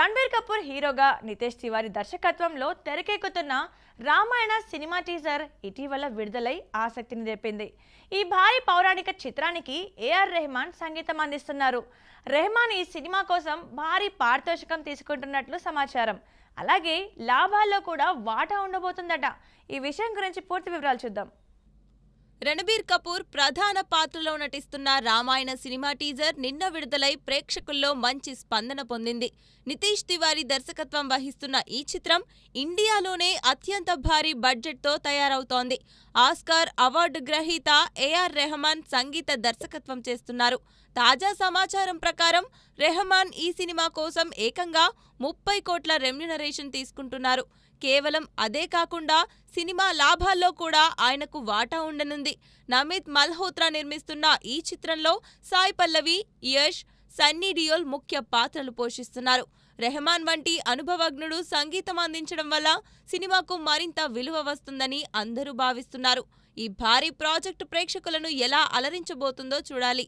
రణబీర్ కపూర్ హీరోగా నితేష్ తివారీ దర్శకత్వంలో తెరకెక్కుతున్న రామాయణ సినిమా టీజర్ ఇటీవల విడుదలై ఆసక్తిని రేపింది. ఈ భారీ పౌరాణిక చిత్రానికి ఏఆర్ రెహమాన్ సంగీతం అందిస్తున్నారు. రెహమాన్ ఈ సినిమా కోసం భారీ పారితోషికం తీసుకుంటున్నట్లు సమాచారం. అలాగే లాభాల్లో కూడా వాటా ఉండబోతుందట. ఈ విషయం గురించి పూర్తి వివరాలు చూద్దాం. రణబీర్ కపూర్ ప్రధాన పాత్రలో నటిస్తున్న రామాయణ సినిమా టీజర్ నిన్న విడుదలై ప్రేక్షకుల్లో మంచి స్పందన పొందింది. నితేష్ తివారీ దర్శకత్వం వహిస్తున్న ఈ చిత్రం ఇండియాలోనే అత్యంత భారీ బడ్జెట్తో తయారవుతోంది. ఆస్కార్ అవార్డు గ్రహీత ఏఆర్ రెహమాన్ సంగీత దర్శకత్వం చేస్తున్నారు. తాజా సమాచారం ప్రకారం రెహమాన్ ఈ సినిమా కోసం ఏకంగా 30 కోట్ల రెమ్యునరేషన్ తీసుకుంటున్నారు. కేవలం అదే కాకుండా సినిమా లాభాల్లో కూడా ఆయనకు వాటా ఉండనుంది. నమిత్ మల్హోత్రా నిర్మిస్తున్న ఈ చిత్రంలో సాయి పల్లవి, యష్, సన్నీ డియోల్ ముఖ్య పాత్రలు పోషిస్తున్నారు. రెహమాన్ వంటి అనుభవజ్ఞుడు సంగీతం అందించడం వల్ల సినిమాకు మరింత విలువ వస్తుందని అందరూ భావిస్తున్నారు. ఈ భారీ ప్రాజెక్టు ప్రేక్షకులను ఎలా అలరించబోతుందో చూడాలి.